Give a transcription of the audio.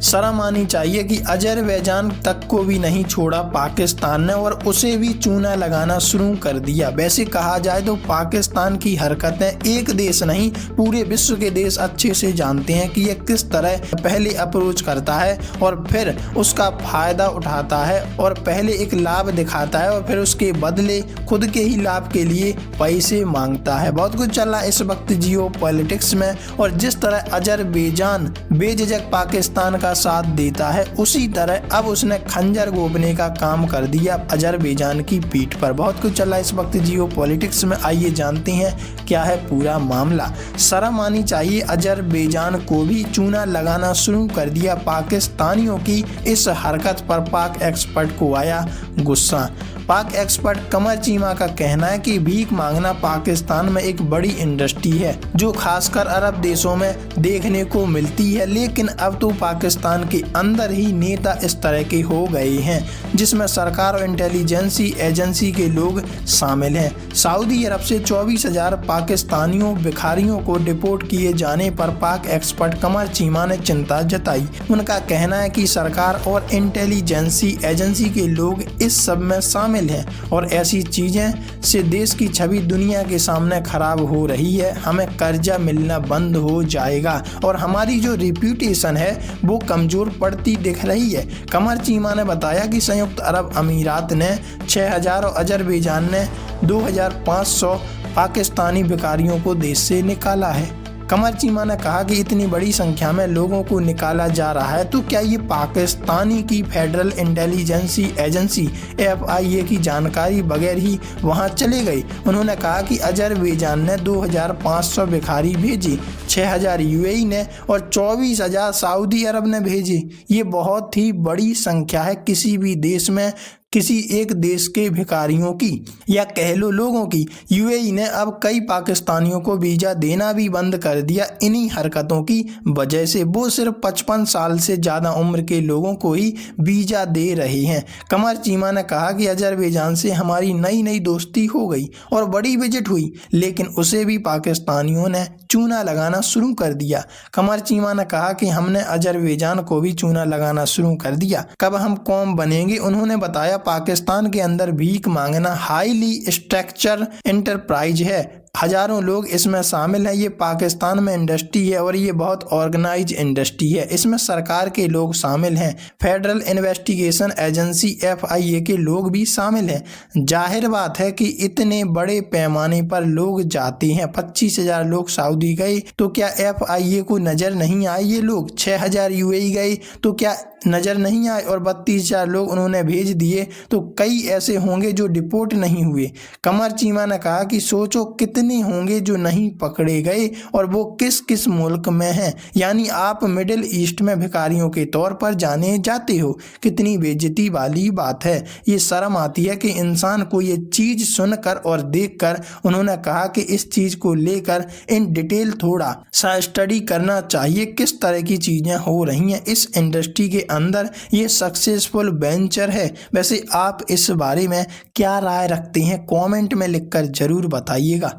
शर्म आनी चाहिए कि अजरबैजान तक को भी नहीं छोड़ा पाकिस्तान ने और उसे भी चूना लगाना शुरू कर दिया। वैसे कहा जाए तो पाकिस्तान की हरकतें एक देश नहीं पूरे विश्व के देश अच्छे से जानते हैं कि यह किस तरह पहले अप्रोच करता है और फिर उसका फायदा उठाता है और पहले एक लाभ दिखाता है और फिर उसके बदले खुद के ही लाभ के लिए पैसे मांगता है। बहुत कुछ चल रहा है इस वक्त जियो पॉलिटिक्स में, और जिस तरह अजरबैजान बेझिझक पाकिस्तान का साथ देता है उसी तरह अब उसने खंजर घोंपने का काम कर दिया अजरबैजान की पीठ पर। बहुत कुछ चल रहा है इस वक्त जियो पॉलिटिक्स में, आइए जानते हैं क्या है पूरा मामला। शर्म आनी चाहिए, अजरबैजान को भी चूना लगाना शुरू कर दिया। पाकिस्तानियों की इस हरकत पर पाक एक्सपर्ट को आया गुस्सा। पाक एक्सपर्ट कमर चीमा का कहना है कि भीख मांगना पाकिस्तान में एक बड़ी इंडस्ट्री है जो खासकर अरब देशों में देखने को मिलती है, लेकिन अब तो पाकिस्तान के अंदर ही नेता इस तरह के हो गए हैं जिसमें सरकार और इंटेलिजेंसी एजेंसी के लोग शामिल हैं। सऊदी अरब से 24,000 पाकिस्तानियों भिखारियों को डिपोर्ट किए जाने पर पाक एक्सपर्ट कमर चीमा ने चिंता जताई। उनका कहना है कि सरकार और इंटेलिजेंसी एजेंसी के लोग इस सब में शामिल हैं और ऐसी चीजें से देश की छवि दुनिया के सामने खराब हो रही है। हमें कर्जा मिलना बंद हो जाएगा और हमारी जो रिप्यूटेशन है वो कमजोर पड़ती दिख रही है। कमर चीमा ने बताया कि संयुक्त अरब अमीरात ने 6,000 और अजरबैजान ने 2,500 पाकिस्तानी भिखारियों को देश से निकाला है। कमर चीमा ने कहा कि इतनी बड़ी संख्या में लोगों को निकाला जा रहा है तो क्या ये पाकिस्तानी की फेडरल इंटेलिजेंसी एजेंसी FIA की जानकारी बगैर ही वहां चले गए। उन्होंने कहा कि अजरबैजान ने 2,500 भिखारी भेजे, 6,000 UAE ने और 24,000 सऊदी अरब ने भेजे। ये बहुत ही बड़ी संख्या है किसी भी देश में किसी एक देश के भिखारियों की या कह लो लोगों की। UAE ने अब कई पाकिस्तानियों को वीजा देना भी बंद कर दिया इन्हीं हरकतों की वजह से। वो सिर्फ 55 साल से ज़्यादा उम्र के लोगों को ही वीजा दे रहे हैं। कमर चीमा ने कहा कि अजरबैजान से हमारी नई दोस्ती हो गई और बड़ी विजिट हुई, लेकिन उसे भी पाकिस्तानियों ने चूना लगाना शुरू कर दिया। कमर चीमा ने कहा कि हमने अजरबैजान को भी चूना लगाना शुरू कर दिया। कब हम कौम बनेंगे? उन्होंने बताया पाकिस्तान के अंदर भीख मांगना हाईली स्ट्रक्चर एंटरप्राइज है, हजारों लोग इसमें शामिल हैं। ये पाकिस्तान में इंडस्ट्री है और ये बहुत ऑर्गेनाइज इंडस्ट्री है। इसमें सरकार के लोग शामिल हैं, फेडरल इन्वेस्टिगेशन एजेंसी FIA के लोग भी शामिल हैं। जाहिर बात है कि इतने बड़े पैमाने पर लोग जाते हैं। 25,000 लोग सऊदी गए तो क्या FIA को नज़र नहीं आए? ये लोग 6,000 UAE गए तो क्या नज़र नहीं आए? और 32,000 लोग उन्होंने भेज दिए तो कई ऐसे होंगे जो डिपोर्ट नहीं हुए। कमर चीमा ने कहा कि सोचो कितने होंगे जो नहीं पकड़े गए और वो किस किस मुल्क में हैं। यानी आप मिडिल ईस्ट में भिखारियों के तौर पर जाने जाते हो। कितनी बेइज्जती वाली बात है। ये शर्म आती है कि इंसान को ये चीज़ सुनकर और देखकर। उन्होंने कहा कि इस चीज़ को लेकर इन डिटेल थोड़ा सा स्टडी करना चाहिए किस तरह की चीज़ें हो रही हैं इस इंडस्ट्री के अंदर। ये सक्सेसफुल वेंचर है। वैसे आप इस बारे में क्या राय रखते हैं? कमेंट में लिखकर जरूर बताइएगा।